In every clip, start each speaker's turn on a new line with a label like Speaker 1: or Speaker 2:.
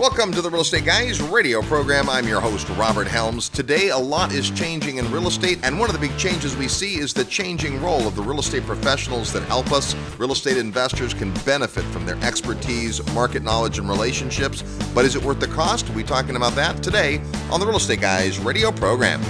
Speaker 1: Welcome to the Real Estate Guys radio program. I'm your host, Robert Helms. Today, a lot is changing in real estate, and one of the big changes we see is the changing role of the real estate professionals that help us. Real estate investors can benefit from their expertise, market knowledge, and relationships. But is it worth the cost? We'll be talking about that today on the Real Estate Guys radio program.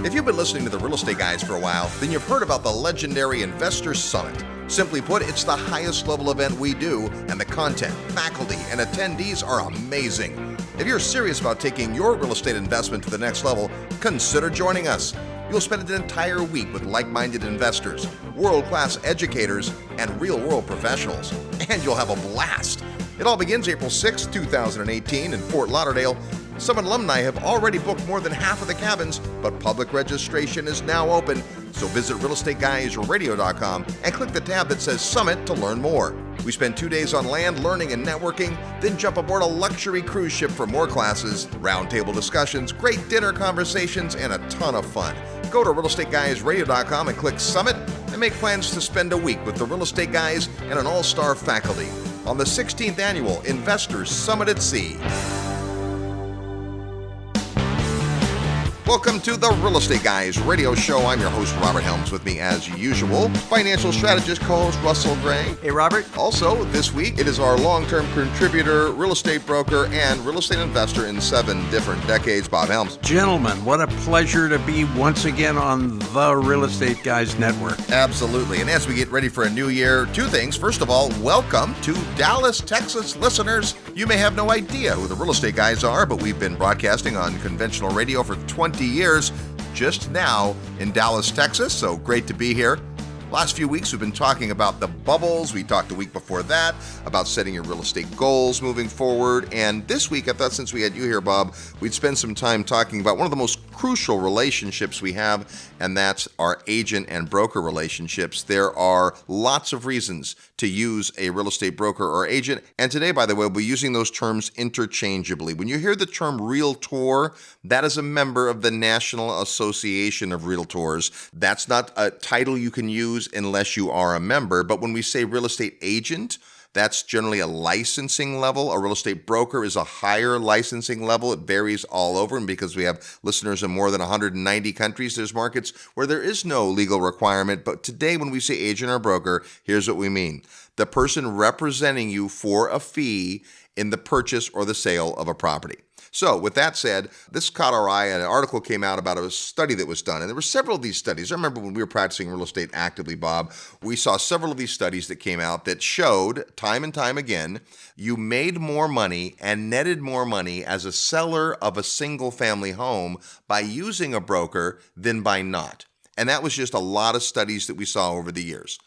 Speaker 1: If you've been listening to the Real Estate Guys for a while, then you've heard about the legendary Investor Summit. Simply put, it's the highest level event we do, and the content, faculty, and attendees are amazing. If you're serious about taking your real estate investment to the next level, consider joining us. You'll spend an entire week with like-minded investors, world-class educators, and real-world professionals. And you'll have a blast. It all begins April 6, 2018 in Fort Lauderdale. Some alumni have already booked more than half of the cabins, but public registration is now open. So visit realestateguysradio.com and click the tab that says Summit to learn more. We spend 2 days on land learning and networking, then jump aboard a luxury cruise ship for more classes, roundtable discussions, great dinner conversations, and a ton of fun. Go to realestateguysradio.com and click Summit and make plans to spend a week with the Real Estate Guys and an all-star faculty on the 16th Annual Investors Summit at Sea. Welcome to the Real Estate Guys radio show. I'm your host, Robert Helms. With me, as usual, financial strategist co-host Russell Gray.
Speaker 2: Hey, Robert.
Speaker 1: Also, this week, it is our long-term contributor, real estate broker, and real estate investor in 7 different decades, Bob Helms.
Speaker 2: Gentlemen, what a pleasure to be once again on the Real Estate Guys Network.
Speaker 1: Absolutely. And as we get ready for a new year, 2 things. First of all, welcome to Dallas, Texas listeners. You may have no idea who the Real Estate Guys are, but we've been broadcasting on conventional radio for 20 years, just now in Dallas, Texas. So great to be here. Last few weeks, we've been talking about the bubbles. We talked the week before that about setting your real estate goals moving forward. And this week, I thought since we had you here, Bob, we'd spend some time talking about one of the most crucial relationships we have, and that's our agent and broker relationships. There are lots of reasons to use a real estate broker or agent. And today, by the way, we'll be using those terms interchangeably. When you hear the term realtor, that is a member of the National Association of Realtors. That's not a title you can use unless you are a member. But when we say real estate agent, that's generally a licensing level. A real estate broker is a higher licensing level. It varies all over. And because we have listeners in more than 190 countries, there's markets where there is no legal requirement. But today, when we say agent or broker, here's what we mean. The person representing you for a fee in the purchase or the sale of a property. So with that said, this caught our eye. An article came out about a study that was done. And there were several of these studies. I remember when we were practicing real estate actively, Bob, we saw several of these studies that came out that showed time and time again, you made more money and netted more money as a seller of a single family home by using a broker than by not. And that was just a lot of studies that we saw over the years.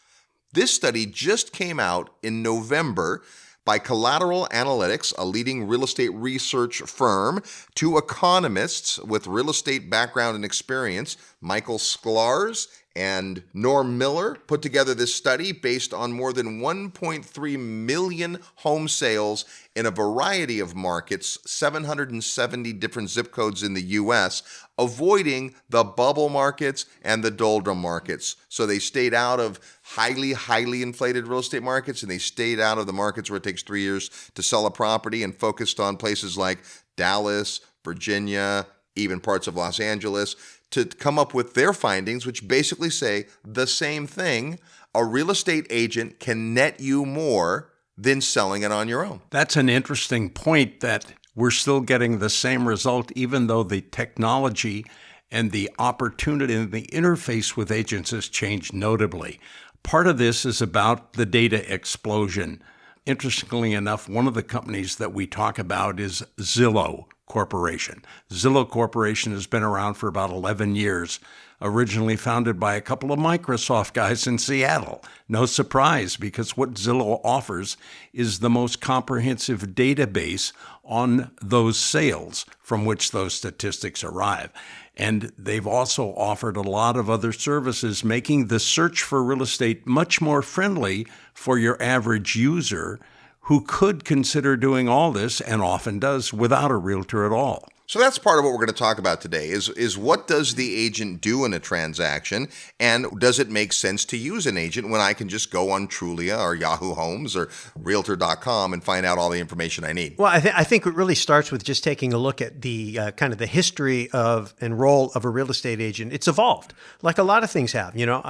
Speaker 1: This study just came out in November by Collateral Analytics, a leading real estate research firm. 2 economists with real estate background and experience, Michael Sklarz and Norm Miller, put together this study based on more than 1.3 million home sales in a variety of markets, 770 different zip codes in the U.S., avoiding the bubble markets and the doldrum markets. So they stayed out of highly inflated real estate markets, and they stayed out of the markets where it takes 3 years to sell a property, and focused on places like Dallas, Virginia, even parts of Los Angeles, to come up with their findings, which basically say the same thing. A real estate agent can net you more than selling it on your own.
Speaker 2: That's an interesting point, that we're still getting the same result, even though the technology and the opportunity and the interface with agents has changed notably. Part of this is about the data explosion. Interestingly enough, one of the companies that we talk about is Zillow Corporation. Zillow Corporation has been around for about 11 years, originally founded by a couple of Microsoft guys in Seattle. No surprise, because what Zillow offers is the most comprehensive database on those sales from which those statistics arrive. And they've also offered a lot of other services, making the search for real estate much more friendly for your average user who could consider doing all this, and often does, without a realtor at all.
Speaker 1: So that's part of what we're going to talk about today is what does the agent do in a transaction, and does it make sense to use an agent when I can just go on Trulia or Yahoo Homes or Realtor.com and find out all the information I need?
Speaker 3: Well, I think it really starts with just taking a look at the kind of the history of and role of a real estate agent. It's evolved, like a lot of things have. You know,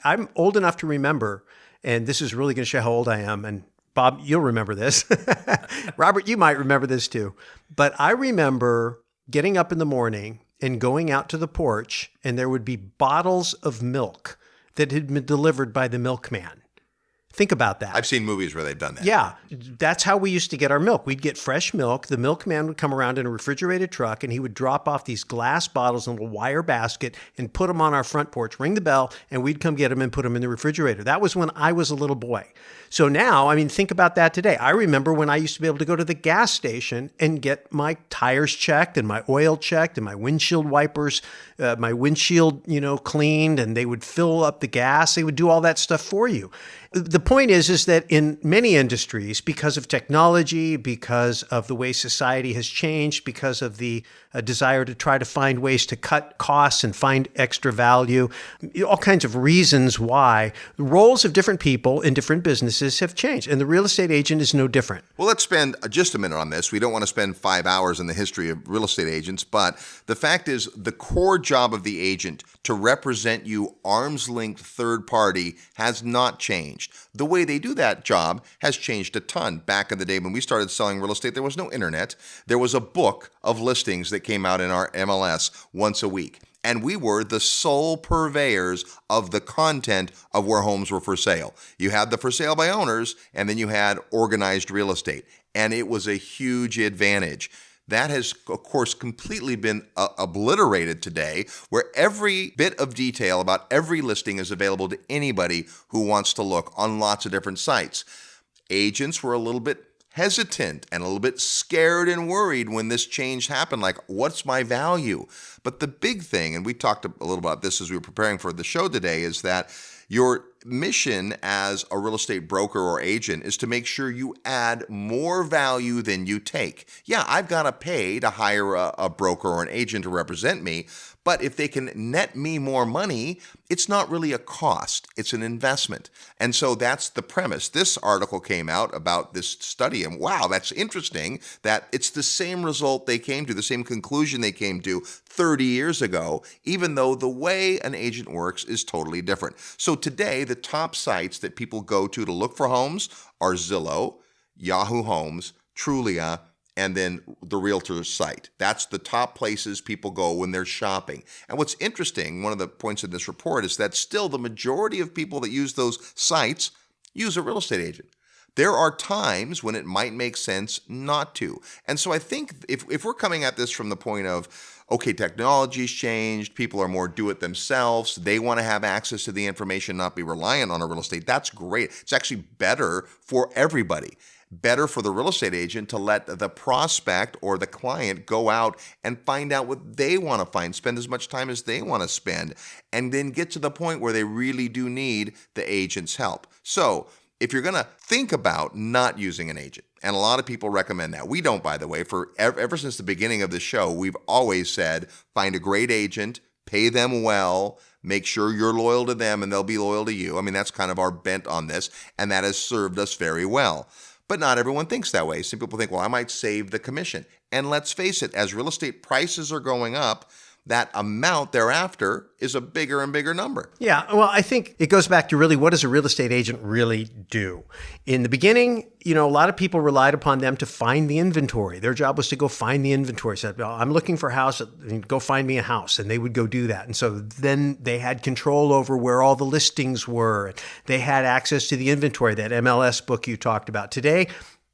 Speaker 3: I'm old enough to remember, and this is really going to show how old I am. And Bob, you'll remember this. Robert, you might remember this too. But I remember getting up in the morning and going out to the porch, and there would be bottles of milk that had been delivered by the milkman. Think about that.
Speaker 1: I've seen movies where they've done that.
Speaker 3: Yeah, that's how we used to get our milk. We'd get fresh milk. The milkman would come around in a refrigerated truck, and he would drop off these glass bottles in a little wire basket and put them on our front porch, ring the bell, and we'd come get them and put them in the refrigerator. That was when I was a little boy. So now, I mean, think about that today. I remember when I used to be able to go to the gas station and get my tires checked and my oil checked and my windshield wipers, my windshield, cleaned, and they would fill up the gas. They would do all that stuff for you. The point is that in many industries, because of technology, because of the way society has changed, because of the desire to try to find ways to cut costs and find extra value, all kinds of reasons why the roles of different people in different businesses have changed. And the real estate agent is no different.
Speaker 1: Well, let's spend just a minute on this. We don't want to spend 5 hours in the history of real estate agents, but the fact is the core job of the agent to represent you arm's length third party has not changed. The way they do that job has changed a ton. Back in the day when we started selling real estate, there was no internet. There was a book of listings that came out in our MLS once a week. And we were the sole purveyors of the content of where homes were for sale. You had the for sale by owners, and then you had organized real estate. And it was a huge advantage. That has, of course, completely been obliterated today, where every bit of detail about every listing is available to anybody who wants to look on lots of different sites. Agents were a little bit hesitant and a little bit scared and worried when this change happened, like, what's my value? But the big thing, and we talked a little about this as we were preparing for the show today, is that your mission as a real estate broker or agent is to make sure you add more value than you take. Yeah, I've got to pay to hire a broker or an agent to represent me, but if they can net me more money, it's not really a cost, it's an investment. And so that's the premise. This article came out about this study, and wow, that's interesting that it's the same result they came to, the same conclusion they came to 30 years ago, even though the way an agent works is totally different. So today, the top sites that people go to look for homes are Zillow, Yahoo Homes, Trulia, and then the realtor's site. That's the top places people go when they're shopping. And what's interesting, one of the points in this report, is that still the majority of people that use those sites use a real estate agent. There are times when it might make sense not to. And so I think if we're coming at this from the point of, okay, technology's changed, people are more do it themselves, they want to have access to the information, not be reliant on a real estate, that's great. It's actually better for everybody. Better for the real estate agent to let the prospect or the client go out and find out what they want to find, spend as much time as they want to spend, and then get to the point where they really do need the agent's help. So if you're going to think about not using an agent, and a lot of people recommend that. We don't, by the way. For ever since the beginning of the show, we've always said, find a great agent, pay them well, make sure you're loyal to them, and they'll be loyal to you. I mean, that's kind of our bent on this, and that has served us very well. But not everyone thinks that way. Some people think, well, I might save the commission. And let's face it, as real estate prices are going up, that amount thereafter is a bigger and bigger number.
Speaker 3: Yeah, well, I think it goes back to really, what does a real estate agent really do? In the beginning, a lot of people relied upon them to find the inventory. Their job was to go find the inventory. Said, well, I'm looking for a house, go find me a house. And they would go do that. And so then they had control over where all the listings were. They had access to the inventory, that MLS book you talked about. Today,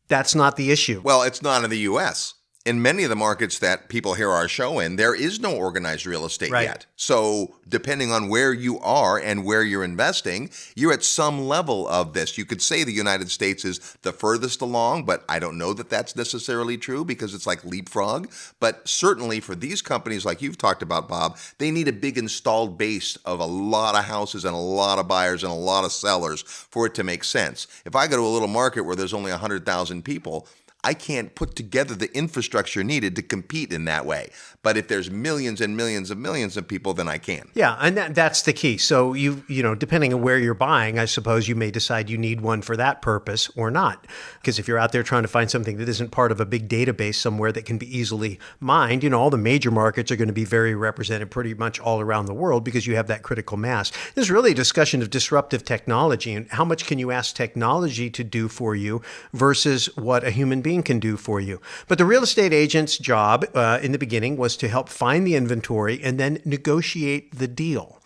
Speaker 3: that's not the issue.
Speaker 1: Well, it's not in the U.S. In many of the markets that people hear our show in, there is no organized real estate yet. So depending on where you are and where you're investing, you're at some level of this. You could say the United States is the furthest along, but I don't know that that's necessarily true because it's like leapfrog. But certainly for these companies like you've talked about, Bob, they need a big installed base of a lot of houses and a lot of buyers and a lot of sellers for it to make sense. If I go to a little market where there's only 100,000 people, I can't put together the infrastructure needed to compete in that way. But if there's millions and millions of people, then I can.
Speaker 3: Yeah, and that's the key. So you know, depending on where you're buying, I suppose you may decide you need one for that purpose or not. Because if you're out there trying to find something that isn't part of a big database somewhere that can be easily mined, you know, all the major markets are going to be very represented pretty much all around the world because you have that critical mass. This is really a discussion of disruptive technology and how much can you ask technology to do for you versus what a human being can do for you. But the real estate agent's job in the beginning was to help find the inventory and then negotiate the deal.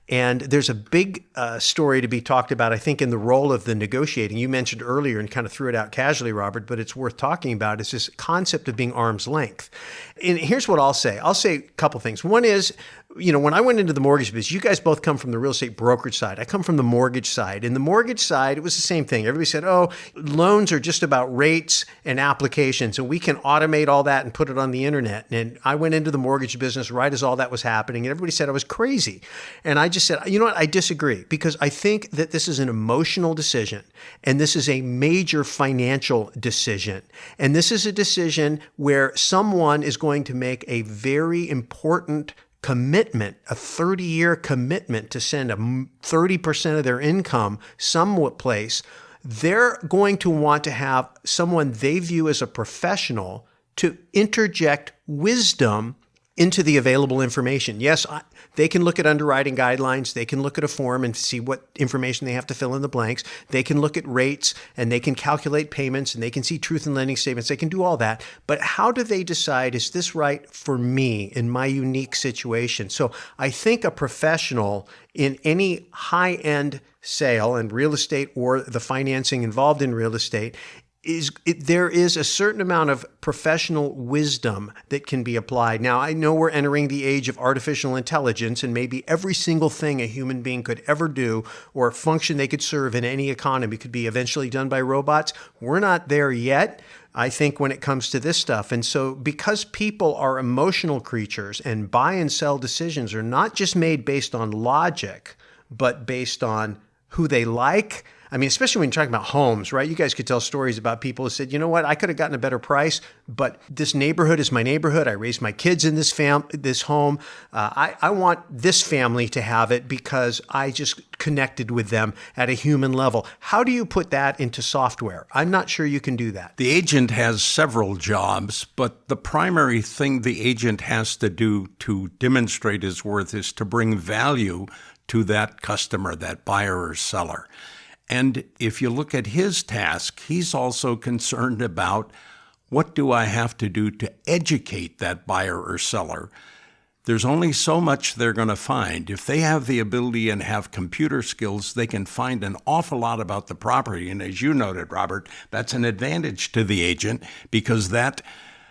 Speaker 3: And there's a big story to be talked about, I think, in the role of the negotiating. You mentioned earlier and kind of threw it out casually, Robert, but it's worth talking about. It's this concept of being arm's length. And here's what I'll say. I'll say a couple things. One is, you know, when I went into the mortgage business, you guys both come from the real estate brokerage side. I come from the mortgage side. In the mortgage side, it was the same thing. Everybody said, oh, loans are just about rates and applications, and we can automate all that and put it on the internet. And I went into the mortgage business right as all that was happening, and everybody said I was crazy. And I just said, you know what, I disagree, because I think that this is an emotional decision, and this is a major financial decision. And this is a decision where someone is going to make a very important commitment, a 30-year commitment to send 30% of their income someplace. They're going to want to have someone they view as a professional to interject wisdom into the available information. Yes, they can look at underwriting guidelines. They can look at a form and see what information they have to fill in the blanks. They can look at rates and they can calculate payments and they can see truth in lending statements. They can do all that. But how do they decide, is this right for me in my unique situation? So I think a professional in any high-end sale in real estate or the financing involved in real estate there is a certain amount of professional wisdom that can be applied. Now, I know we're entering the age of artificial intelligence, and maybe every single thing a human being could ever do or function they could serve in any economy could be eventually done by robots. We're not there yet, I think, when it comes to this stuff. And so because people are emotional creatures and buy and sell decisions are not just made based on logic, but based on who they like. I mean, especially when you're talking about homes, right? You guys could tell stories about people who said, you know what, I could have gotten a better price, but this neighborhood is my neighborhood. I raised my kids in this home. I want this family to have it because I just connected with them at a human level. How do you put that into software? I'm not sure you can do that.
Speaker 2: The agent has several jobs, but the primary thing the agent has to do to demonstrate his worth is to bring value to that customer, that buyer or seller. And if you look at his task, he's also concerned about what do I have to do to educate that buyer or seller. There's only so much they're going to find. If they have the ability and have computer skills, they can find an awful lot about the property. And as you noted, Robert, that's an advantage to the agent because that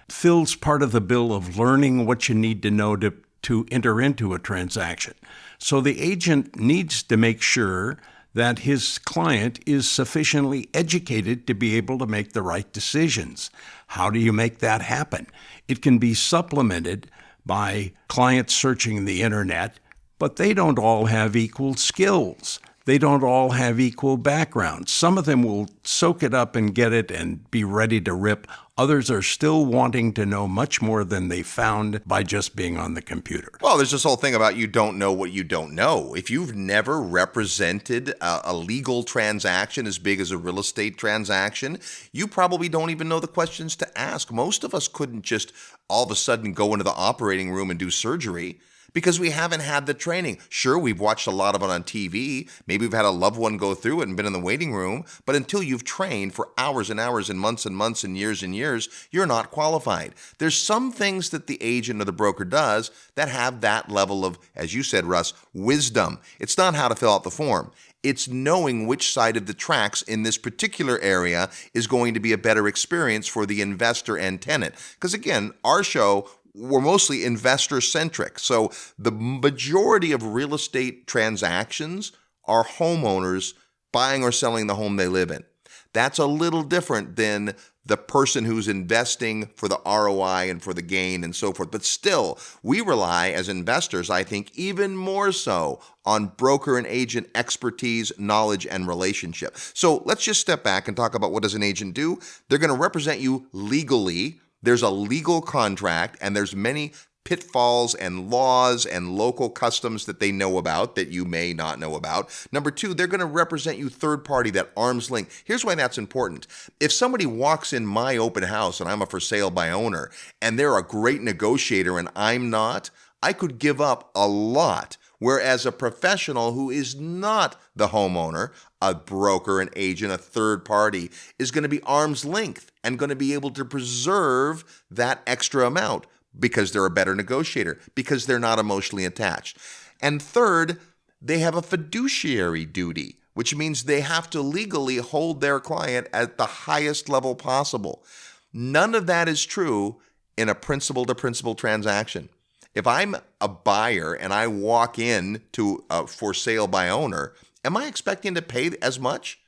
Speaker 2: fills part of the bill of learning what you need to know to enter into a transaction. So the agent needs to make sure that his client is sufficiently educated to be able to make the right decisions. How do you make that happen? It can be supplemented by clients searching the internet, but they don't all have equal skills. They don't all have equal backgrounds. Some of them will soak it up and get it and be ready to rip. Others are still wanting to know much more than they found by just being on the computer.
Speaker 1: Well, there's this whole thing about you don't know what you don't know. If you've never represented a legal transaction as big as a real estate transaction, you probably don't even know the questions to ask. Most of us couldn't just all of a sudden go into the operating room and do surgery, because we haven't had the training. Sure, we've watched a lot of it on TV. Maybe we've had a loved one go through it and been in the waiting room. But until you've trained for hours and hours and months and years, you're not qualified. There's some things that the agent or the broker does that have that level of, as you said, Russ, wisdom. It's not how to fill out the form. It's knowing which side of the tracks in this particular area is going to be a better experience for the investor and tenant. Because again, our show, we're mostly investor-centric. So the majority of real estate transactions are homeowners buying or selling the home they live in. That's a little different than the person who's investing for the ROI and for the gain and so forth. But still, we rely as investors, I think, even more so on broker and agent expertise, knowledge, and relationship. So let's just step back and talk about what does an agent do. They're going to represent you legally. There's a legal contract, and there's many pitfalls and laws and local customs that they know about that you may not know about. Number two, they're going to represent you third party, that arm's length. Here's why that's important. If somebody walks in my open house and I'm a for sale by owner and they're a great negotiator and I'm not, I could give up a lot. Whereas a professional who is not the homeowner, a broker, an agent, a third party, is going to be arm's length and going to be able to preserve that extra amount because they're a better negotiator, because they're not emotionally attached. And third, they have a fiduciary duty, which means they have to legally hold their client at the highest level possible. None of that is true in a principal-to-principal transaction. If I'm a buyer and I walk in to a for sale by owner, am I expecting to pay as much?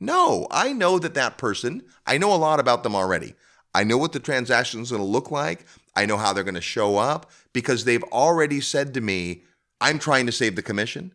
Speaker 1: No, I know that person, I know a lot about them already. I know what the transaction is going to look like. I know how they're going to show up because they've already said to me, I'm trying to save the commission.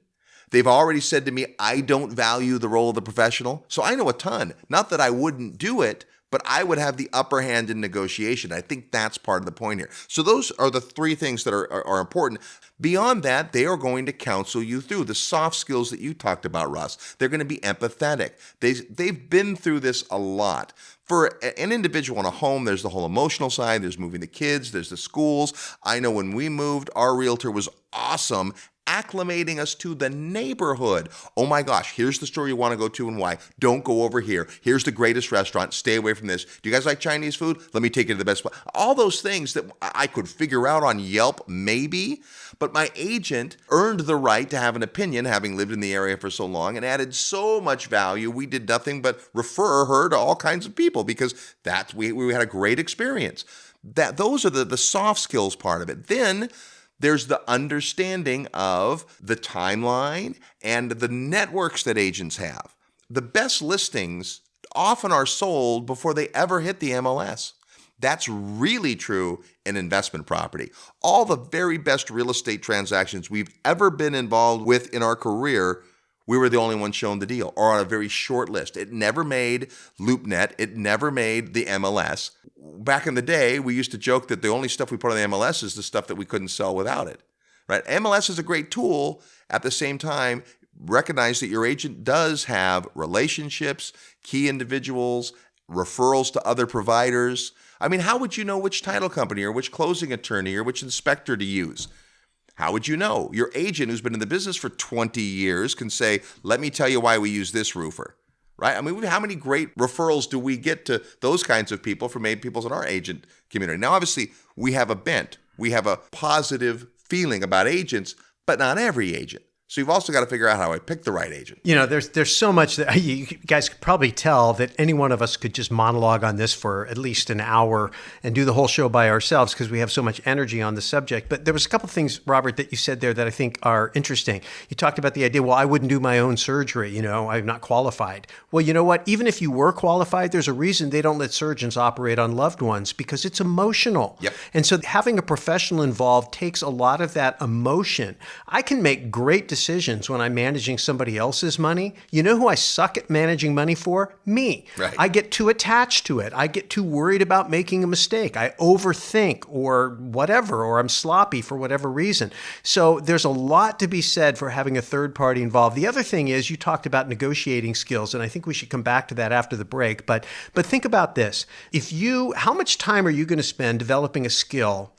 Speaker 1: They've already said to me, I don't value the role of the professional. So I know a ton. Not that I wouldn't do it, but I would have the upper hand in negotiation. I think that's part of the point here. So those are the three things that are important. Beyond that, they are going to counsel you through the soft skills that you talked about, Russ. They're going to be empathetic. They've been through this a lot. For an individual in a home, there's the whole emotional side. There's moving the kids. There's the schools. I know when we moved, our realtor was awesome, acclimating us to the neighborhood. Oh my gosh, here's the store you want to go to and why. Don't go over here. Here's the greatest restaurant. Stay away from this. Do you guys like Chinese food? Let me take you to the best spot. All those things that I could figure out on Yelp, maybe, but my agent earned the right to have an opinion, having lived in the area for so long, and added so much value. We did nothing but refer her to all kinds of people because we had a great experience. Those are the soft skills part of it. Then there's the understanding of the timeline and the networks that agents have. The best listings often are sold before they ever hit the MLS. That's really true in investment property. All the very best real estate transactions we've ever been involved with in our career, we were the only ones shown the deal, or on a very short list. It never made LoopNet. It never made the MLS. Back in the day, we used to joke that the only stuff we put on the MLS is the stuff that we couldn't sell without it. Right? MLS is a great tool. At the same time, recognize that your agent does have relationships, key individuals, referrals to other providers. I mean, how would you know which title company or which closing attorney or which inspector to use? How would you know? Your agent who's been in the business for 20 years can say, let me tell you why we use this roofer, right? I mean, how many great referrals do we get to those kinds of people from people in our agent community? Now, obviously, we have a bent. We have a positive feeling about agents, but not every agent. So you've also got to figure out how I pick the right agent.
Speaker 3: You know, there's so much that you guys could probably tell that any one of us could just monologue on this for at least an hour and do the whole show by ourselves because we have so much energy on the subject. But there was a couple of things, Robert, that you said there that I think are interesting. You talked about the idea, well, I wouldn't do my own surgery. You know, I'm not qualified. Well, you know what? Even if you were qualified, there's a reason they don't let surgeons operate on loved ones because it's emotional.
Speaker 1: Yep.
Speaker 3: And so having a professional involved takes a lot of that emotion. I can make great decisions when I'm managing somebody else's money. You know who I suck at managing money for? Me.
Speaker 1: Right.
Speaker 3: I get too attached to it. I get too worried about making a mistake. I overthink or whatever, or I'm sloppy for whatever reason. So there's a lot to be said for having a third party involved. The other thing is you talked about negotiating skills, and I think we should come back to that after the break. But think about this. How much time are you going to spend developing a skill?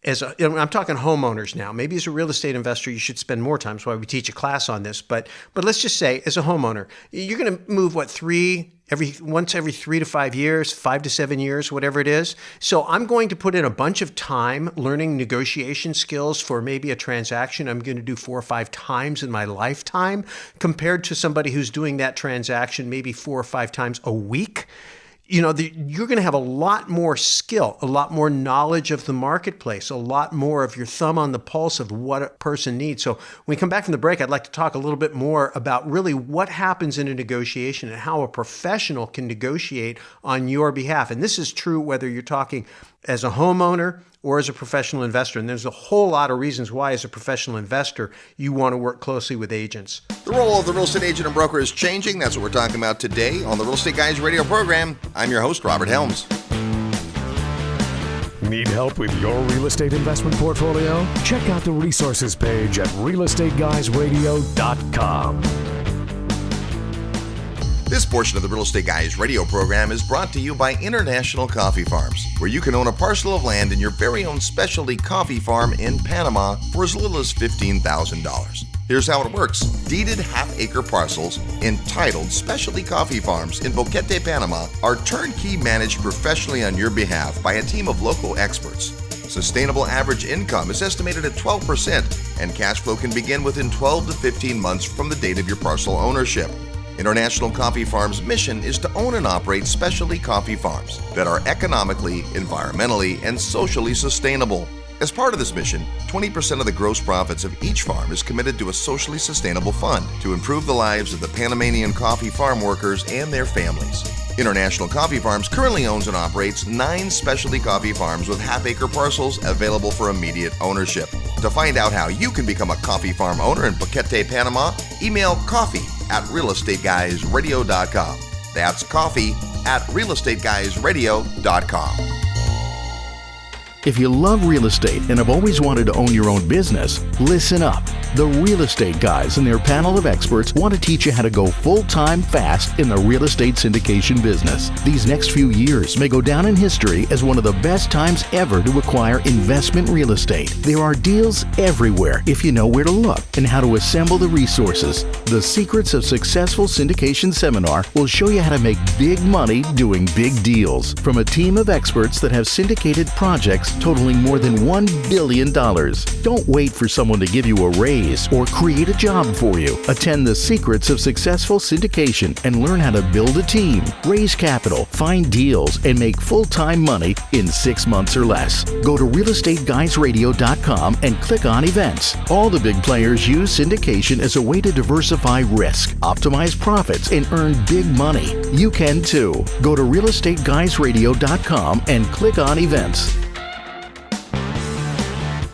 Speaker 3: I'm talking homeowners now. Maybe as a real estate investor, you should spend more time. That's why we teach a class on this. But let's just say, as a homeowner, you're going to move once every 3 to 5 years, 5 to 7 years, whatever it is. So I'm going to put in a bunch of time learning negotiation skills for maybe a transaction I'm going to do 4 or 5 times in my lifetime, compared to somebody who's doing that transaction maybe 4 or 5 times a week. you're going to have a lot more skill, a lot more knowledge of the marketplace, a lot more of your thumb on the pulse of what a person needs. So when we come back from the break, I'd like to talk a little bit more about really what happens in a negotiation and how a professional can negotiate on your behalf. And this is true whether you're talking as a homeowner or as a professional investor. And there's a whole lot of reasons why, as a professional investor, you want to work closely with agents.
Speaker 1: The role of the real estate agent and broker is changing. That's what we're talking about today on the Real Estate Guys radio program. I'm your host, Robert Helms.
Speaker 4: Need help with your real estate investment portfolio? Check out the resources page at realestateguysradio.com.
Speaker 1: This portion of the Real Estate Guys radio program is brought to you by International Coffee Farms, where you can own a parcel of land in your very own specialty coffee farm in Panama for as little as $15,000. Here's how it works. Deeded half-acre parcels entitled Specialty Coffee Farms in Boquete, Panama are turnkey managed professionally on your behalf by a team of local experts. Sustainable average income is estimated at 12%, and cash flow can begin within 12 to 15 months from the date of your parcel ownership. International Coffee Farms' mission is to own and operate specialty coffee farms that are economically, environmentally, and socially sustainable. As part of this mission, 20% of the gross profits of each farm is committed to a socially sustainable fund to improve the lives of the Panamanian coffee farm workers and their families. International Coffee Farms currently owns and operates 9 specialty coffee farms with half-acre parcels available for immediate ownership. To find out how you can become a coffee farm owner in Boquete, Panama, email coffee@realestateguysradio.com. That's coffee@realestateguysradio.com.
Speaker 5: If you love real estate and have always wanted to own your own business, listen up. The Real Estate Guys and their panel of experts want to teach you how to go full-time fast in the real estate syndication business. These next few years may go down in history as one of the best times ever to acquire investment real estate. There are deals everywhere if you know where to look and how to assemble the resources. The Secrets of Successful Syndication seminar will show you how to make big money doing big deals from a team of experts that have syndicated projects totaling more than $1 billion. Don't wait for someone to give you a raise or create a job for you. Attend the Secrets of Successful Syndication and learn how to build a team, raise capital, find deals, and make full-time money in 6 months or less. Go to realestateguysradio.com and click on events. All the big players use syndication as a way to diversify risk, optimize profits, and earn big money. You can too. Go to realestateguysradio.com and click on events.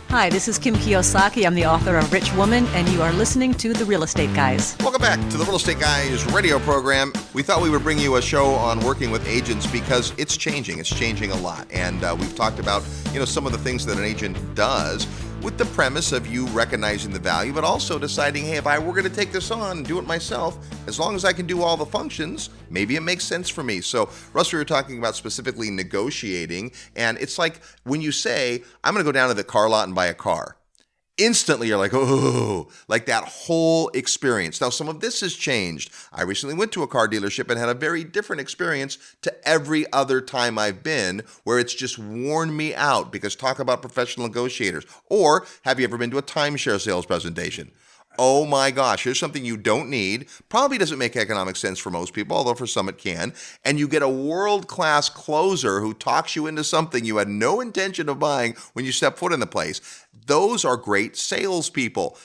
Speaker 6: Hi, this is Kim Kiyosaki. I'm the author of Rich Woman, and you are listening to The Real Estate Guys.
Speaker 1: Welcome back to the Real Estate Guys radio program. We thought we would bring you a show on working with agents because it's changing. It's changing a lot. And we've talked about, some of the things that an agent does with the premise of you recognizing the value, but also deciding, hey, if I were going to take this on and do it myself, as long as I can do all the functions, maybe it makes sense for me. So, Russ, we were talking about specifically negotiating, and it's like when you say, I'm going to go down to the car lot and buy a car. Instantly, you're like, oh, like that whole experience. Now, some of this has changed. I recently went to a car dealership and had a very different experience to every other time I've been, where it's just worn me out, because talk about professional negotiators. Or have you ever been to a timeshare sales presentation? Oh my gosh, here's something you don't need. Probably doesn't make economic sense for most people, although for some it can. And you get a world-class closer who talks you into something you had no intention of buying when you step foot in the place. Those are great salespeople.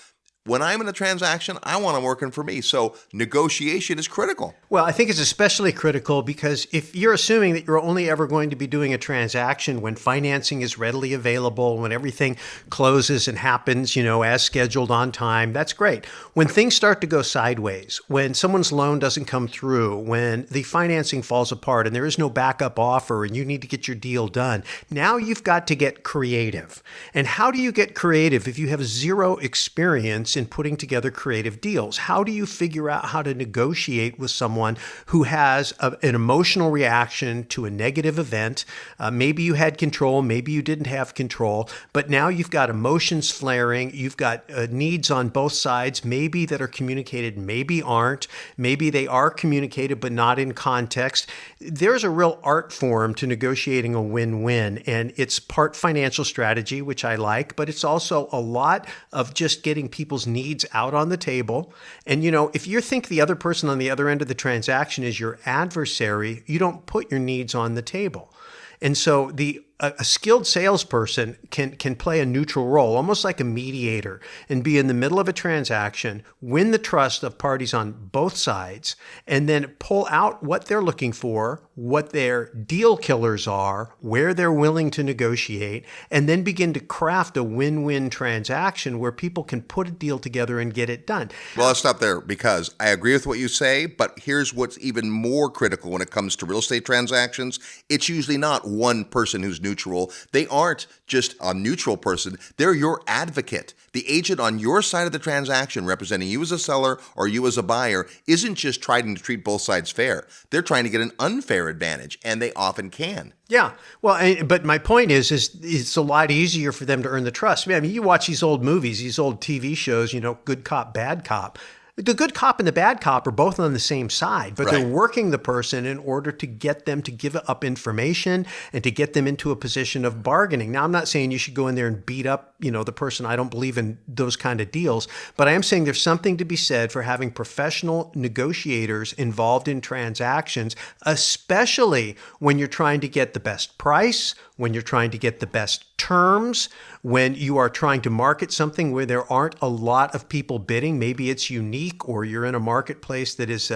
Speaker 1: When I'm in a transaction, I want them working for me. So negotiation is critical.
Speaker 3: Well, I think it's especially critical because if you're assuming that you're only ever going to be doing a transaction when financing is readily available, when everything closes and happens, as scheduled on time, that's great. When things start to go sideways, when someone's loan doesn't come through, when the financing falls apart and there is no backup offer and you need to get your deal done, now you've got to get creative. And how do you get creative if you have zero experience in putting together creative deals? How do you figure out how to negotiate with someone who has an emotional reaction to a negative event? Maybe you had control, maybe you didn't have control, but now you've got emotions flaring, you've got needs on both sides, maybe that are communicated, maybe aren't, maybe they are communicated but not in context. There's a real art form to negotiating a win-win, and it's part financial strategy, which I like, but it's also a lot of just getting people's people's needs out on the table. And, if you think the other person on the other end of the transaction is your adversary, you don't put your needs on the table. And so a skilled salesperson can play a neutral role, almost like a mediator, and be in the middle of a transaction, win the trust of parties on both sides, and then pull out what they're looking for, what their deal killers are, where they're willing to negotiate, and then begin to craft a win-win transaction where people can put a deal together and get it done.
Speaker 1: Well, let's stop there because I agree with what you say, but here's what's even more critical when it comes to real estate transactions. It's usually not one person who's neutral. They aren't just a neutral person. They're your advocate. The agent on your side of the transaction representing you as a seller or you as a buyer isn't just trying to treat both sides fair. They're trying to get an unfair advantage, and they often can.
Speaker 3: Yeah. Well, but my point is it's a lot easier for them to earn the trust. I mean, you watch these old movies, these old TV shows, good cop, bad cop. The good cop and the bad cop are both on the same side, but they're working the person in order to get them to give up information and to get them into a position of bargaining. Now, I'm not saying you should go in there and beat up, the person. I don't believe in those kind of deals, but I am saying there's something to be said for having professional negotiators involved in transactions, especially when you're trying to get the best price, when you're trying to get the best terms, when you are trying to market something where there aren't a lot of people bidding. Maybe it's unique, or you're in a marketplace that is,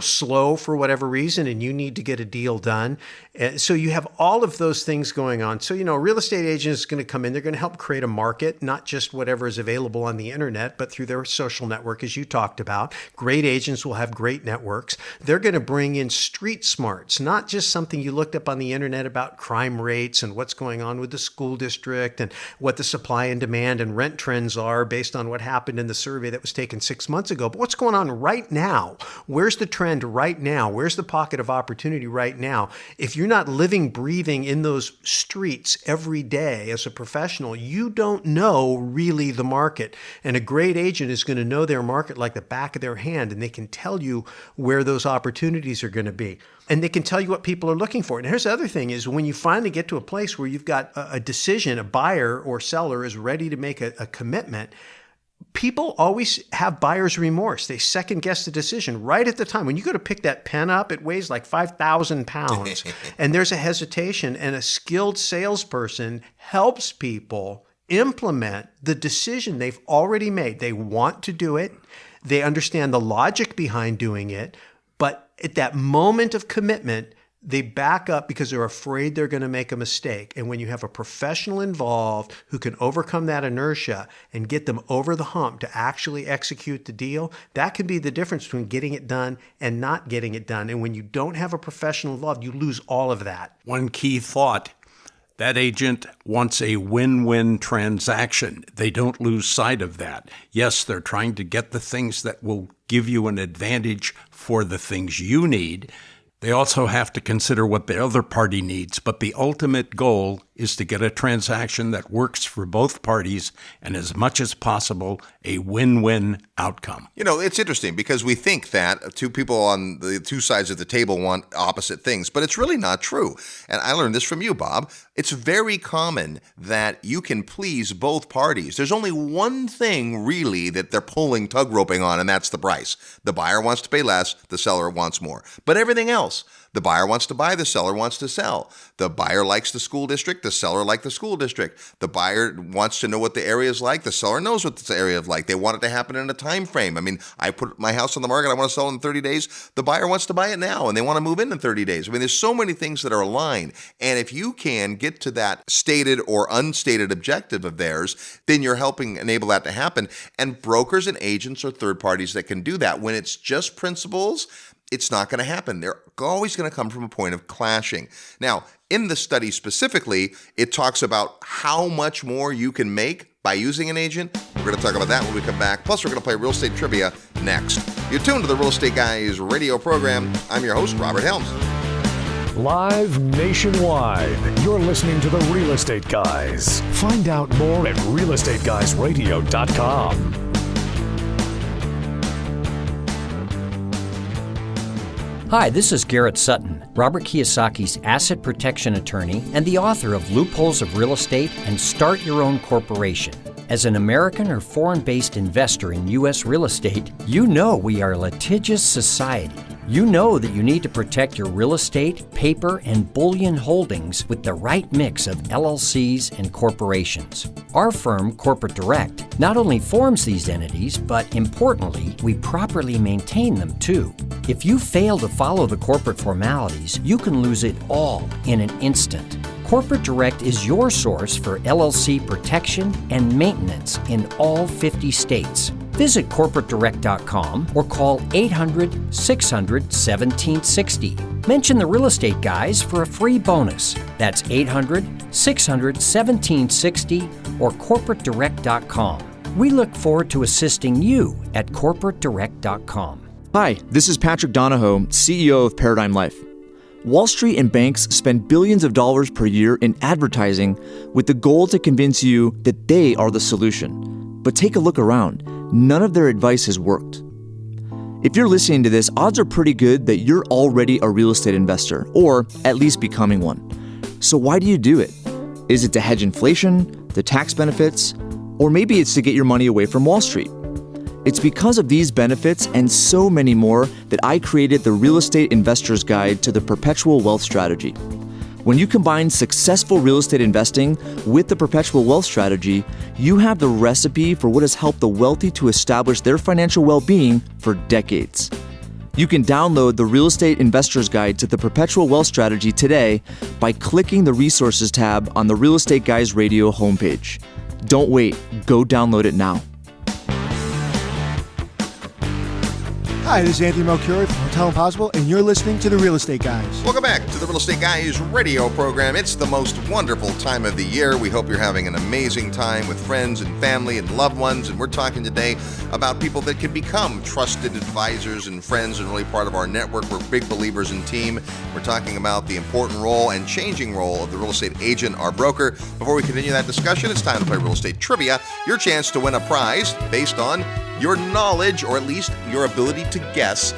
Speaker 3: slow for whatever reason, and you need to get a deal done. So you have all of those things going on. So, a real estate agent is going to come in. They're going to help create a market, not just whatever is available on the internet, but through their social network, as you talked about. Great agents will have great networks. They're going to bring in street smarts, not just something you looked up on the internet about crime rates and what's going on with the school district and what the supply and demand and rent trends are based on what happened in the survey that was taken 6 months ago. But what's going on right now? Where's the trend right now? Where's the pocket of opportunity right now? If you're not living, breathing in those streets every day as a professional, you don't know really the market. And a great agent is going to know their market like the back of their hand, and they can tell you where those opportunities are going to be. And they can tell you what people are looking for. And here's the other thing is when you finally get to a place where you've got a decision, a buyer or seller is ready to make a commitment, people always have buyer's remorse. They second guess the decision right at the time. When you go to pick that pen up, it weighs like 5,000 pounds. And there's a hesitation, and a skilled salesperson helps people implement the decision they've already made. They want to do it. They understand the logic behind doing it. But at that moment of commitment, they back up because they're afraid they're going to make a mistake. And when you have a professional involved who can overcome that inertia and get them over the hump to actually execute the deal, that can be the difference between getting it done and not getting it done. And when you don't have a professional involved, you lose all of that.
Speaker 2: One key thought: that agent wants a win-win transaction. They don't lose sight of that. Yes, they're trying to get the things that will give you an advantage for the things you need. They also have to consider what the other party needs, but the ultimate goal is to get a transaction that works for both parties and, as much as possible, a win-win outcome.
Speaker 1: It's interesting because we think that two people on the two sides of the table want opposite things, but it's really not true. And I learned this from you, Bob. It's very common that you can please both parties. There's only one thing really that they're pulling tug roping on, and that's the price. The buyer wants to pay less, the seller wants more. But everything else, the buyer wants to buy, the seller wants to sell. The buyer likes the school district, the seller likes the school district. The buyer wants to know what the area is like, the seller knows what the area is like. They want it to happen in a time frame. I mean, I put my house on the market, I want to sell in 30 days. The buyer wants to buy it now, and they want to move in 30 days. I mean, there's so many things that are aligned. And if you can get to that stated or unstated objective of theirs, then you're helping enable that to happen. And brokers and agents are third parties that can do that. When it's just principals, it's not going to happen. They're always going to come from a point of clashing. Now, in the study specifically, it talks about how much more you can make by using an agent. We're going to talk about that when we come back. Plus, we're going to play real estate trivia next. You're tuned to the Real Estate Guys radio program. I'm your host, Robert Helms.
Speaker 4: Live nationwide, you're listening to the Real Estate Guys. Find out more at realestateguysradio.com.
Speaker 7: Hi, this is Garrett Sutton, Robert Kiyosaki's asset protection attorney and the author of Loopholes of Real Estate and Start Your Own Corporation. As an American or foreign-based investor in U.S. real estate, you know we are a litigious society. You know that you need to protect your real estate, paper, and bullion holdings with the right mix of LLCs and corporations. Our firm, Corporate Direct, not only forms these entities, but importantly, we properly maintain them too. If you fail to follow the corporate formalities, you can lose it all in an instant. Corporate Direct is your source for LLC protection and maintenance in all 50 states. Visit corporatedirect.com or call 800-600-1760. Mention the Real Estate Guys for a free bonus. That's 800-600-1760 or corporatedirect.com. We look forward to assisting you at corporatedirect.com.
Speaker 8: Hi, this is Patrick Donahoe, CEO of Paradigm Life. Wall Street and banks spend billions of dollars per year in advertising with the goal to convince you that they are the solution. But take a look around. None of their advice has worked. If you're listening to this, odds are pretty good that you're already a real estate investor, or at least becoming one. So why do you do it? Is it to hedge inflation, the tax benefits, or maybe it's to get your money away from Wall Street? It's because of these benefits and so many more that I created the Real Estate Investor's Guide to the Perpetual Wealth Strategy. When you combine successful real estate investing with the Perpetual Wealth Strategy, you have the recipe for what has helped the wealthy to establish their financial well-being for decades. You can download the Real Estate Investor's Guide to the Perpetual Wealth Strategy today by clicking the Resources tab on the Real Estate Guys Radio homepage. Don't wait, go download it now.
Speaker 9: Hi, this is Anthony Melchiori from Hotel Impossible, and you're listening to The Real Estate Guys.
Speaker 1: Welcome back to the Real Estate Guys radio program. It's the most wonderful time of the year. We hope you're having an amazing time with friends and family and loved ones. And we're talking today about people that can become trusted advisors and friends and really part of our network. We're big believers in team. We're talking about the important role and changing role of the real estate agent, our broker. Before we continue that discussion, it's time to play Real Estate Trivia. Your chance to win a prize based on your knowledge, or at least your ability to guess.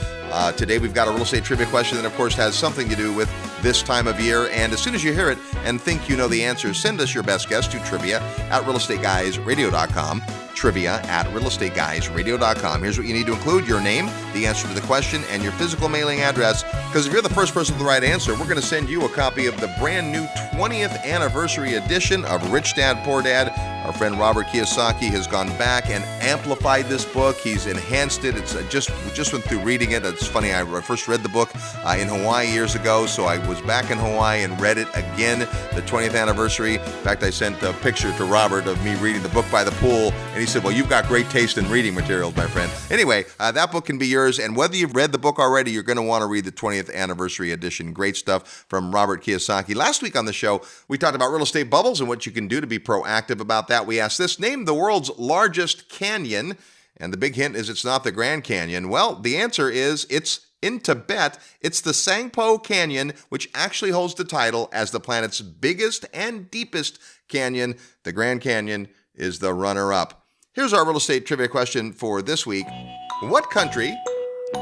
Speaker 1: Today we've got a real estate trivia question that, of course, has something to do with this time of year. And as soon as you hear it and think you know the answer, send us your best guess to trivia@realestateguysradio.com. Trivia@realestateguysradio.com. Here's what you need to include: your name, the answer to the question, and your physical mailing address. Because if you're the first person with the right answer, we're going to send you a copy of the brand new 20th anniversary edition of Rich Dad, Poor Dad. Our friend Robert Kiyosaki has gone back and amplified this book. He's enhanced it. It's we just went through reading it. It's funny, I first read the book in Hawaii years ago, so I was back in Hawaii and read it again, the 20th anniversary. In fact, I sent a picture to Robert of me reading the book by the pool, and he said, well, you've got great taste in reading materials, my friend. Anyway, that book can be yours, and whether you've read the book already, you're going to want to read the 20th anniversary edition. Great stuff from Robert Kiyosaki. Last week on the show, we talked about real estate bubbles and what you can do to be proactive about that. We asked this: name the world's largest canyon. And the big hint is it's not the Grand Canyon. Well, the answer is it's in Tibet. It's the Sangpo Canyon, which actually holds the title as the planet's biggest and deepest canyon. The Grand Canyon is the runner-up. Here's our real estate trivia question for this week. What country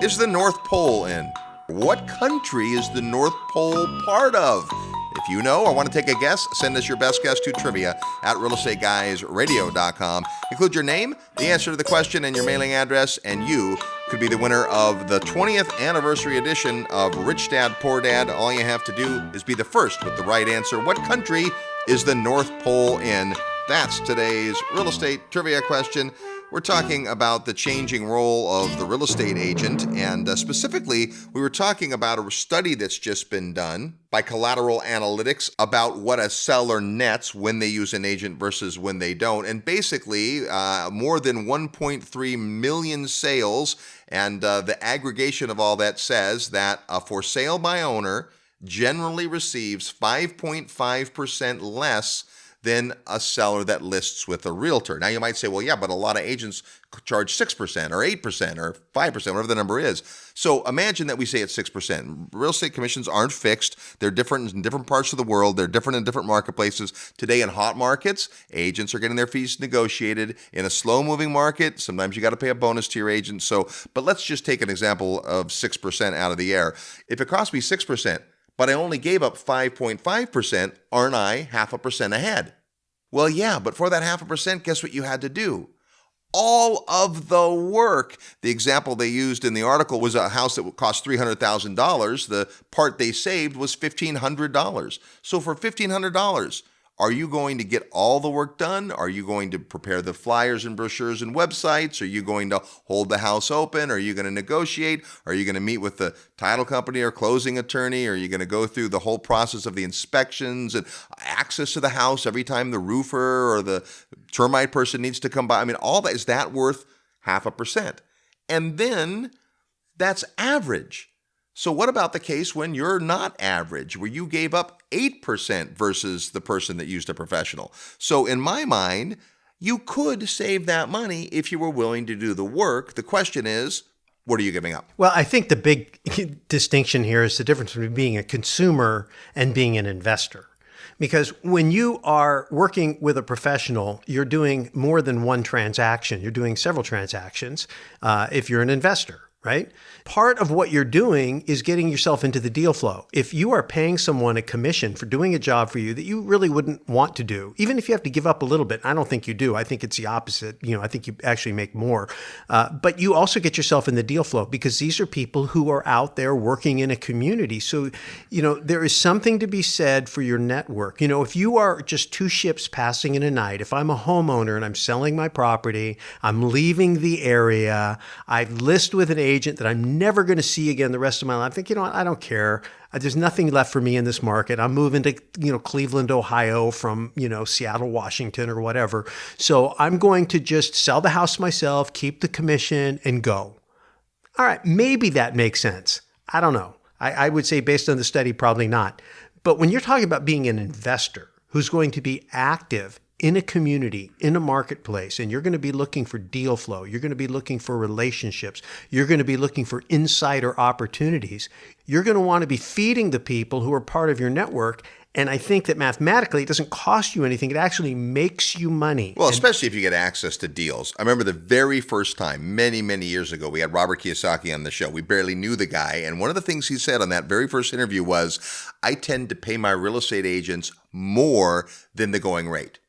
Speaker 1: is the North Pole in? What country is the North Pole part of? If you know or want to take a guess, send us your best guess to trivia@realestateguysradio.com. Include your name, the answer to the question, and your mailing address, and you could be the winner of the 20th anniversary edition of Rich Dad, Poor Dad. All you have to do is be the first with the right answer. What country is the North Pole in? That's today's real estate trivia question. We're talking about the changing role of the real estate agent, and specifically, we were talking about a study that's just been done by Collateral Analytics about what a seller nets when they use an agent versus when they don't. And basically, more than 1.3 million sales, and the aggregation of all that says that a for sale by owner generally receives 5.5% less than a seller that lists with a realtor. Now you might say, well, yeah, but a lot of agents charge 6% or 8% or 5%, whatever the number is. So imagine that we say it's 6%. Real estate commissions aren't fixed. They're different in different parts of the world. They're different in different marketplaces. Today in hot markets, agents are getting their fees negotiated. In a slow-moving market, sometimes you got to pay a bonus to your agent. But let's just take an example of 6% out of the air. If it cost me 6%, but I only gave up 5.5%, aren't I 0.5% ahead? Well, yeah, but for that 0.5%, guess what you had to do? All of the work. The example they used in the article was a house that would cost $300,000. The part they saved was $1,500. So for $1,500, are you going to get all the work done? Are you going to prepare the flyers and brochures and websites? Are you going to hold the house open? Are you going to negotiate? Are you going to meet with the title company or closing attorney? Are you going to go through the whole process of the inspections and access to the house every time the roofer or the termite person needs to come by? I mean, all that, is that worth 0.5%? And then that's average. So what about the case when you're not average, where you gave up 8% versus the person that used a professional? So in my mind, you could save that money if you were willing to do the work. The question is, what are you giving up?
Speaker 3: Well, I think the big distinction here is the difference between being a consumer and being an investor. Because when you are working with a professional, you're doing more than one transaction. You're doing several transactions if you're an investor, right? Part of what you're doing is getting yourself into the deal flow. If you are paying someone a commission for doing a job for you that you really wouldn't want to do, even if you have to give up a little bit, I don't think you do. I think it's the opposite. I think you actually make more. But you also get yourself in the deal flow because these are people who are out there working in a community. So, there is something to be said for your network. If you are just two ships passing in a night, if I'm a homeowner and I'm selling my property, I'm leaving the area, I've listed with an agent that I'm never going to see again the rest of my life. I think, I don't care. There's nothing left for me in this market. I'm moving to, Cleveland, Ohio from, Seattle, Washington or whatever. So I'm going to just sell the house myself, keep the commission and go. All right. Maybe that makes sense. I don't know. I would say based on the study, probably not. But when you're talking about being an investor who's going to be active in a community, in a marketplace, and you're going to be looking for deal flow, you're going to be looking for relationships, you're going to be looking for insider opportunities, you're going to want to be feeding the people who are part of your network. And I think that mathematically, it doesn't cost you anything. It actually makes you money.
Speaker 1: Well, especially if you get access to deals. I remember the very first time, many, many years ago, we had Robert Kiyosaki on the show. We barely knew the guy. And one of the things he said on that very first interview was, I tend to pay my real estate agents more than the going rate.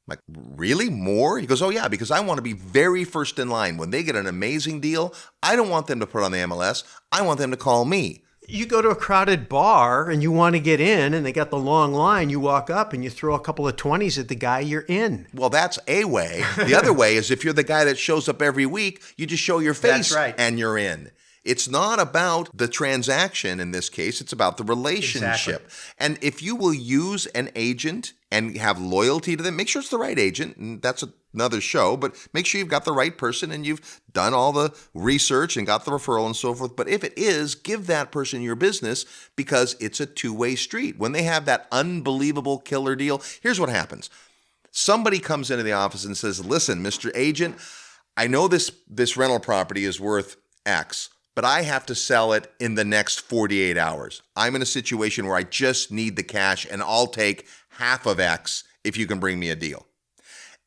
Speaker 1: I'm like, really? More? He goes, oh yeah, because I want to be very first in line. When they get an amazing deal, I don't want them to put on the MLS. I want them to call me.
Speaker 3: You go to a crowded bar and you want to get in and they got the long line. You walk up and you throw a couple of 20s at the guy, you're in.
Speaker 1: Well, that's a way. The other way is if you're the guy that shows up every week, you just show your face.
Speaker 3: That's right.
Speaker 1: And you're in. It's not about the transaction in this case. It's about the relationship. Exactly. And if you will use an agent and have loyalty to them, make sure it's the right agent. And that's another show, but make sure you've got the right person and you've done all the research and got the referral and so forth. But if it is, give that person your business because it's a two-way street. When they have that unbelievable killer deal, here's what happens. Somebody comes into the office and says, listen, Mr. Agent, I know this rental property is worth X, but I have to sell it in the next 48 hours. I'm in a situation where I just need the cash and I'll take half of X if you can bring me a deal.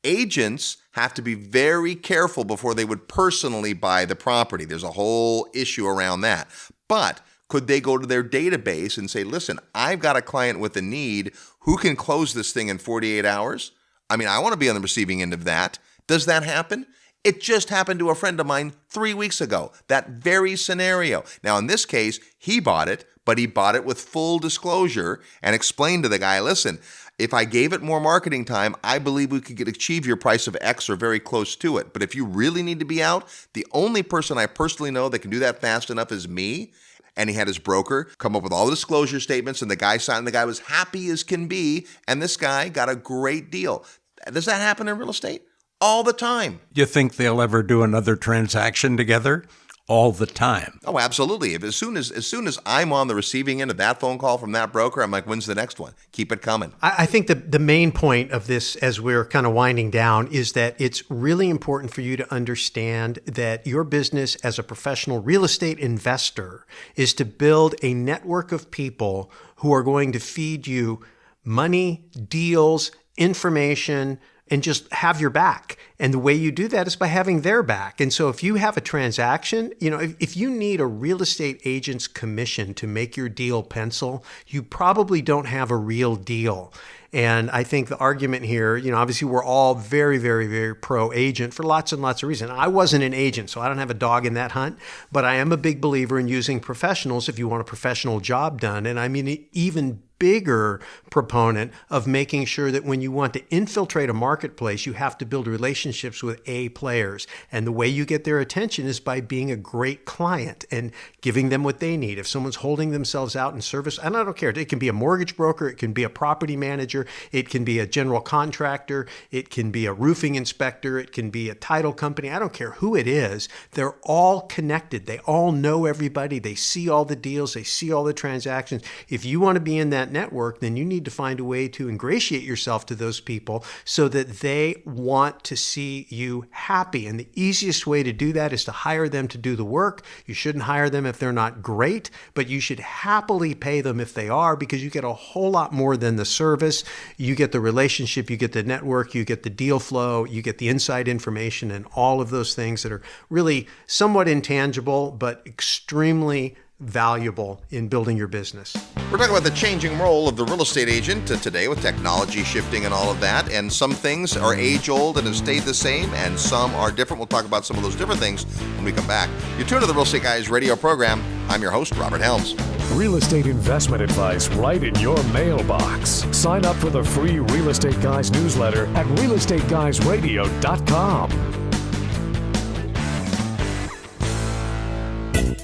Speaker 1: Agents have to be very careful before they would personally buy the property. There's a whole issue around that. But could they go to their database and say, listen, I've got a client with a need who can close this thing in 48 hours? I mean, I want to be on the receiving end of that. Does that happen? It just happened to a friend of mine 3 weeks ago, that very scenario. Now, in this case, he bought it, but he bought it with full disclosure and explained to the guy, listen, if I gave it more marketing time, I believe we could achieve your price of X or very close to it. But if you really need to be out, the only person I personally know that can do that fast enough is me. And he had his broker come up with all the disclosure statements, and the guy signed. The guy was happy as can be, and this guy got a great deal. Does that happen in real estate? All the time.
Speaker 2: You think they'll ever do another transaction together? All the time.
Speaker 1: Oh, absolutely. As soon as I'm on the receiving end of that phone call from that broker, I'm like, when's the next one? Keep it coming.
Speaker 3: I think the main point of this, as we're kind of winding down, is that it's really important for you to understand that your business as a professional real estate investor is to build a network of people who are going to feed you money, deals, information, and just have your back. And the way you do that is by having their back. And so if you have a transaction, if you need a real estate agent's commission to make your deal pencil, you probably don't have a real deal. And I think the argument here, obviously we're all very, very, very pro-agent for lots and lots of reasons. I wasn't an agent, so I don't have a dog in that hunt, but I am a big believer in using professionals if you want a professional job done. And I mean, even bigger proponent of making sure that when you want to infiltrate a marketplace, you have to build relationships with A players. And the way you get their attention is by being a great client and giving them what they need. If someone's holding themselves out in service, and I don't care, it can be a mortgage broker, it can be a property manager, it can be a general contractor, it can be a roofing inspector, it can be a title company, I don't care who it is, they're all connected. They all know everybody. They see all the deals, they see all the transactions. If you want to be in that network, then you need to find a way to ingratiate yourself to those people so that they want to see you happy. And the easiest way to do that is to hire them to do the work. You shouldn't hire them if they're not great, but you should happily pay them if they are, because you get a whole lot more than the service. You get the relationship, you get the network, you get the deal flow, you get the inside information, and all of those things that are really somewhat intangible, but extremely valuable in building your business.
Speaker 1: We're talking about the changing role of the real estate agent today with technology shifting and all of that. And some things are age-old and have stayed the same, and some are different. We'll talk about some of those different things when we come back. You tune to the Real Estate Guys radio program. I'm your host, Robert Helms.
Speaker 4: Real estate investment advice right in your mailbox. Sign up for the free Real Estate Guys newsletter at realestateguysradio.com.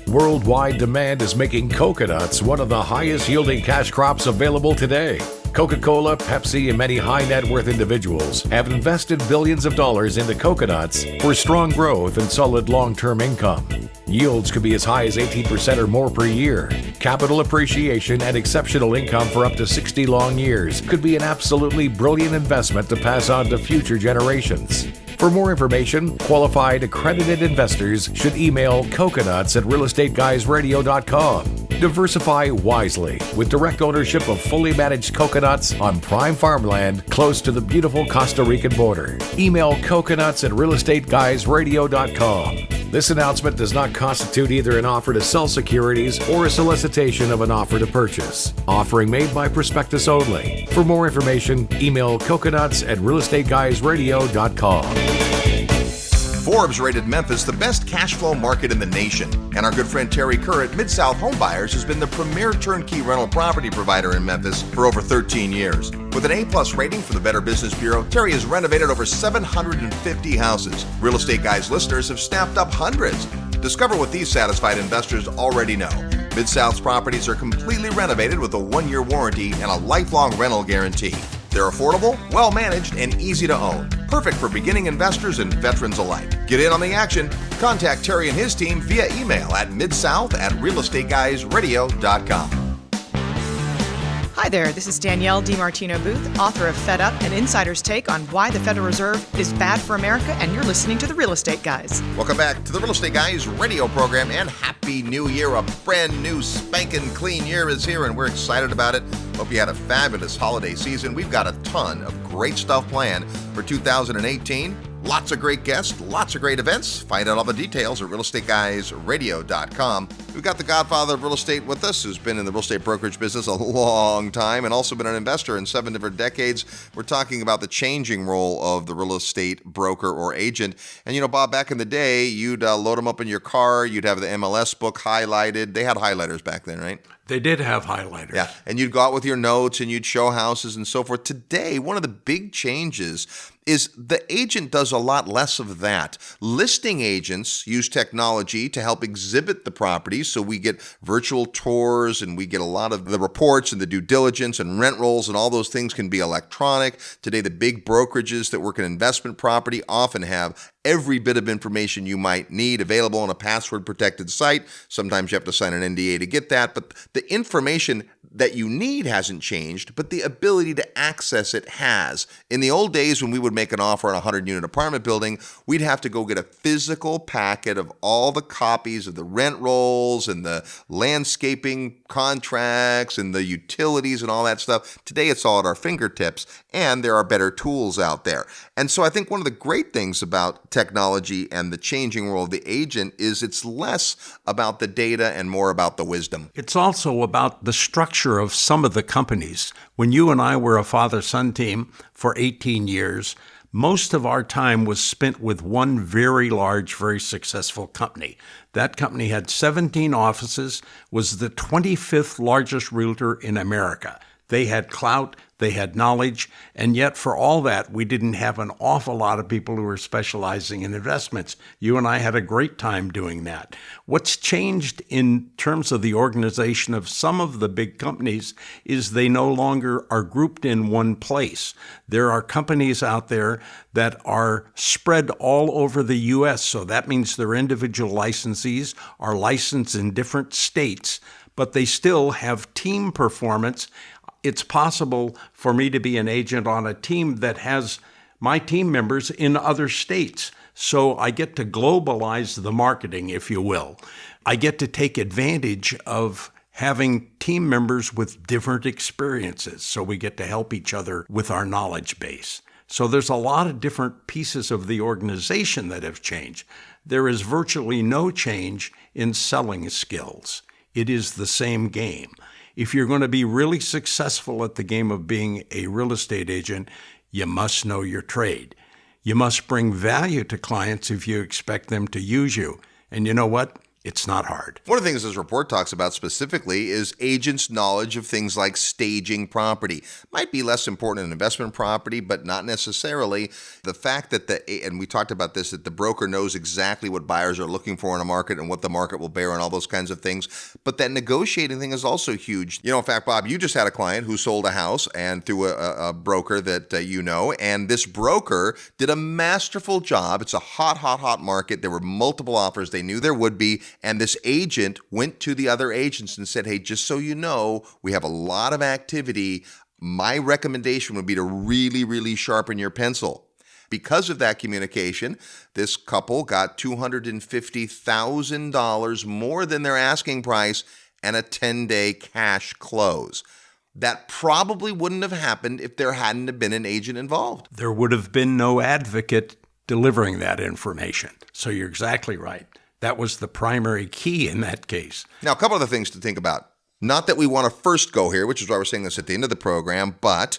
Speaker 10: Worldwide demand is making coconuts one of the highest yielding cash crops available today. Coca-Cola, Pepsi, and many high net worth individuals have invested billions of dollars into coconuts for strong growth and solid long-term income. Yields could be as high as 18% or more per year. Capital appreciation and exceptional income for up to 60 long years could be an absolutely brilliant investment to pass on to future generations. For more information, qualified accredited investors should email coconuts@realestateguysradio.com. Diversify wisely with direct ownership of fully managed coconuts on prime farmland close to the beautiful Costa Rican border. Email coconuts@realestateguysradio.com. This announcement does not constitute either an offer to sell securities or a solicitation of an offer to purchase. Offering made by prospectus only. For more information, email coconuts@realestateguysradio.com.
Speaker 1: Forbes rated Memphis the best cash flow market in the nation. And our good friend Terry Kerr at Mid-South Home Buyers has been the premier turnkey rental property provider in Memphis for over 13 years. With an A+ rating from the Better Business Bureau, Terry has renovated over 750 houses. Real Estate Guys listeners have snapped up hundreds. Discover what these satisfied investors already know. Mid-South's properties are completely renovated with a 1-year warranty and a lifelong rental guarantee. They're affordable, well-managed, and easy to own. Perfect for beginning investors and veterans alike. Get in on the action. Contact Terry and his team via email at midsouth@realestateguysradio.com.
Speaker 11: Hi there, this is Danielle DiMartino Booth, author of Fed Up, an insider's take on why the Federal Reserve is bad for America, and you're listening to the Real Estate Guys.
Speaker 1: Welcome back to the Real Estate Guys radio program, and Happy New Year. A brand new spanking clean year is here, and we're excited about it. Hope you had a fabulous holiday season. We've got a ton of great stuff planned for 2018. Lots of great guests, lots of great events. Find out all the details at realestateguysradio.com. We've got the Godfather of Real Estate with us, who's been in the real estate brokerage business a long time and also been an investor in 7 different decades. We're talking about the changing role of the real estate broker or agent. And, you know, Bob, back in the day, you'd load them up in your car. You'd have the MLS book highlighted. They had highlighters back then, right?
Speaker 2: They did have highlighters.
Speaker 1: Yeah, and you'd go out with your notes and you'd show houses and so forth. Today, one of the big changes is the agent does a lot less of that. Listing agents use technology to help exhibit the properties, so we get virtual tours and we get a lot of the reports and the due diligence and rent rolls, and all those things can be electronic. Today, the big brokerages that work in investment property often have every bit of information you might need available on a password-protected site. Sometimes you have to sign an NDA to get that, but the information that you need hasn't changed, but the ability to access it has. In the old days, when we would make an offer on a 100-unit apartment building, we'd have to go get a physical packet of all the copies of the rent rolls and the landscaping contracts and the utilities and all that stuff. Today, it's all at our fingertips, and there are better tools out there. And so I think one of the great things about technology and the changing role of the agent is it's less about the data and more about the wisdom.
Speaker 2: It's also about the structure structure of some of the companies. When you and I were a father-son team for 18 years, most of our time was spent with one very large, very successful company. That company had 17 offices, was the 25th largest realtor in America. They had clout, they had knowledge, and yet for all that, we didn't have an awful lot of people who were specializing in investments. You and I had a great time doing that. What's changed in terms of the organization of some of the big companies is they no longer are grouped in one place. There are companies out there that are spread all over the U.S., so that means their individual licensees are licensed in different states, but they still have team performance. It's possible for me to be an agent on a team that has my team members in other states. So I get to globalize the marketing, if you will. I get to take advantage of having team members with different experiences. So we get to help each other with our knowledge base. So there's a lot of different pieces of the organization that have changed. There is virtually no change in selling skills. It is the same game. If you're going to be really successful at the game of being a real estate agent, you must know your trade. You must bring value to clients if you expect them to use you. And you know what? It's not hard.
Speaker 1: One of the things this report talks about specifically is agents' knowledge of things like staging property. Might be less important in investment property, but not necessarily. The fact that and we talked about this, that the broker knows exactly what buyers are looking for in a market and what the market will bear and all those kinds of things. But that negotiating thing is also huge. You know, in fact, Bob, you just had a client who sold a house and through a broker that you know, and this broker did a masterful job. It's a hot market. There were multiple offers. They knew there would be. And this agent went to the other agents and said, hey, just so you know, we have a lot of activity. My recommendation would be to really, really sharpen your pencil. Because of that communication, this couple got $250,000 more than their asking price and a 10-day cash close. That probably wouldn't have happened if there hadn't been an agent involved.
Speaker 2: There would have been no advocate delivering that information. So you're exactly right. That was the primary key in that case.
Speaker 1: Now, a couple other things to think about. Not that we want to first go here, which is why we're saying this at the end of the program, but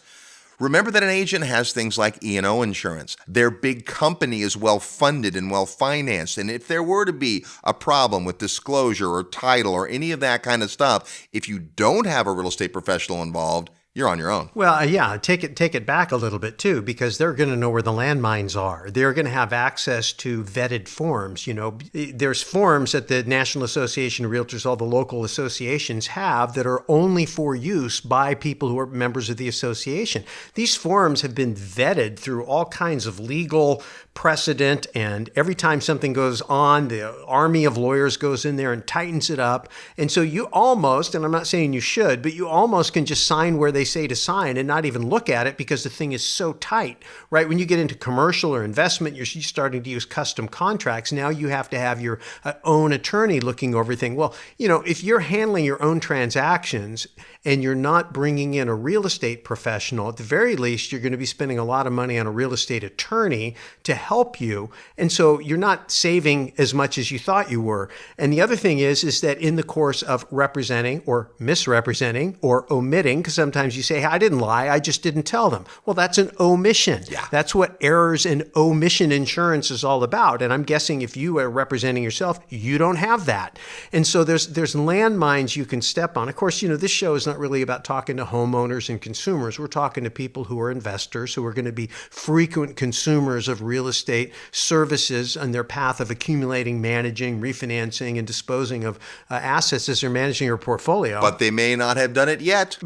Speaker 1: remember that an agent has things like E&O insurance. Their big company is well-funded and well-financed. And if there were to be a problem with disclosure or title or any of that kind of stuff, if you don't have a real estate professional involved, you're on your own.
Speaker 3: Well, yeah, take it back a little bit too, because they're going to know where the landmines are. They're going to have access to vetted forms. You know, there's forms that the National Association of Realtors, all the local associations have that are only for use by people who are members of the association. These forms have been vetted through all kinds of legal precedent, and every time something goes on, the army of lawyers goes in there and tightens it up. And so you almost, and I'm not saying you should, but you almost can just sign where they say to sign and not even look at it because the thing is so tight, right? When you get into commercial or investment, you're starting to use custom contracts. Now you have to have your own attorney looking over everything. Well, you know, if you're handling your own transactions and you're not bringing in a real estate professional, at the very least, you're going to be spending a lot of money on a real estate attorney to help you. And so you're not saving as much as you thought you were. And the other thing is that in the course of representing or misrepresenting or omitting, because sometimes you say, hey, I didn't lie, I just didn't tell them. Well, that's an omission.
Speaker 1: Yeah.
Speaker 3: That's what errors and omission insurance is all about. And I'm guessing if you are representing yourself, you don't have that. And so there's landmines you can step on. Of course, you know, this show is not really about talking to homeowners and consumers. We're talking to people who are investors, who are going to be frequent consumers of real estate services on their path of accumulating, managing, refinancing, and disposing of assets as they're managing their portfolio.
Speaker 1: But they may not have done it yet.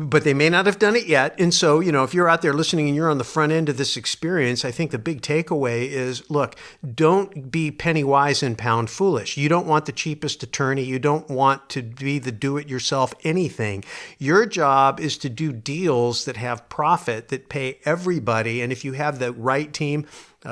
Speaker 3: Done it yet. And so, you know, if you're out there listening and you're on the front end of this experience, I think the big takeaway is, look, don't be penny wise and pound foolish. You don't want the cheapest attorney. You don't want to be the do-it-yourself anything. Your job is to do deals that have profit, that pay everybody. And if you have the right team,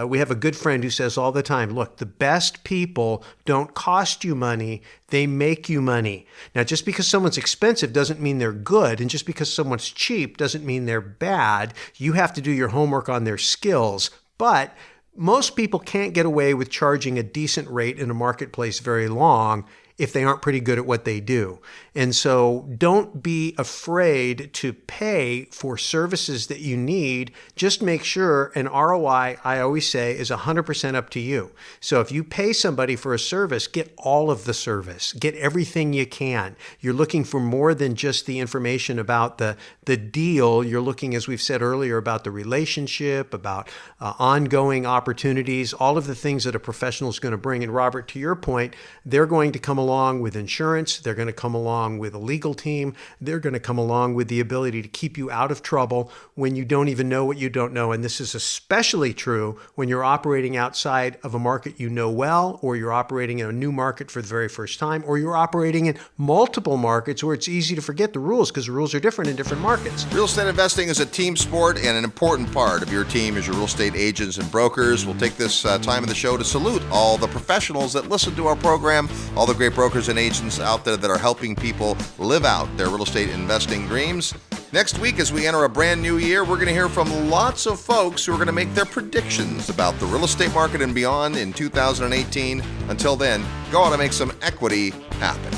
Speaker 3: we have a good friend who says all the time, look, the best people don't cost you money, they make you money. Now, just because someone's expensive doesn't mean they're good, and just because someone's cheap doesn't mean they're bad. You have to do your homework on their skills. But most people can't get away with charging a decent rate in a marketplace very long if they aren't pretty good at what they do. And so don't be afraid to pay for services that you need. Just make sure an ROI, I always say, is 100% up to you. So if you pay somebody for a service, get all of the service. Get everything you can. You're looking for more than just the information about the deal. You're looking, as we've said earlier, about the relationship, about ongoing opportunities, all of the things that a professional is going to bring. And Robert, to your point, they're going to come along with insurance. They're going to come along with a legal team. They're going to come along with the ability to keep you out of trouble when you don't even know what you don't know. And this is especially true when you're operating outside of a market you know well, or you're operating in a new market for the very first time, or you're operating in multiple markets where it's easy to forget the rules because the rules are different in different markets.
Speaker 1: Real estate investing is a team sport, and an important part of your team is your real estate agents and brokers. We'll take this time of the show to salute all the professionals that listen to our program, all the great brokers and agents out there that are helping people live out their real estate investing dreams. Next week, as we enter a brand new year, we're going to hear from lots of folks who are going to make their predictions about the real estate market and beyond in 2018. Until then, go out and make some equity happen.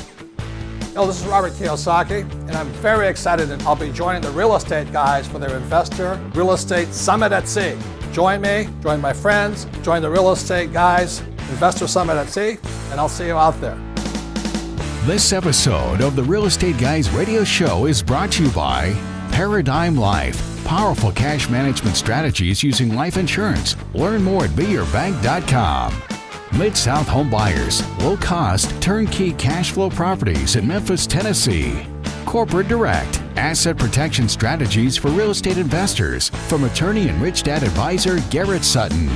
Speaker 12: Hello, this is Robert Kiyosaki, and I'm very excited that I'll be joining the Real Estate Guys for their Investor Real Estate Summit at Sea. Join me, join my friends, join the Real Estate Guys Investor Summit at Sea, and I'll see you out there.
Speaker 4: This episode of the Real Estate Guys radio show is brought to you by Paradigm Life. Powerful cash management strategies using life insurance. Learn more at beyourbank.com. Mid-South Home Buyers, low-cost, turnkey cash flow properties in Memphis, Tennessee. Corporate Direct, asset protection strategies for real estate investors from attorney and Rich Dad advisor Garrett Sutton.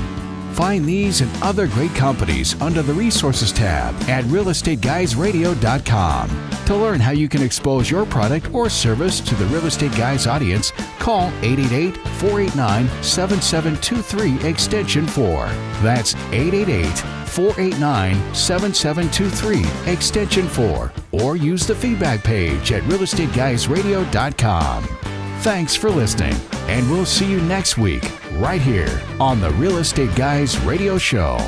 Speaker 4: Find these and other great companies under the Resources tab at realestateguysradio.com. To learn how you can expose your product or service to the Real Estate Guys audience, call 888-489-7723 extension 4. That's 888-489-7723 extension 4. Or use the feedback page at realestateguysradio.com. Thanks for listening, and we'll see you next week right here on the Real Estate Guys Radio Show.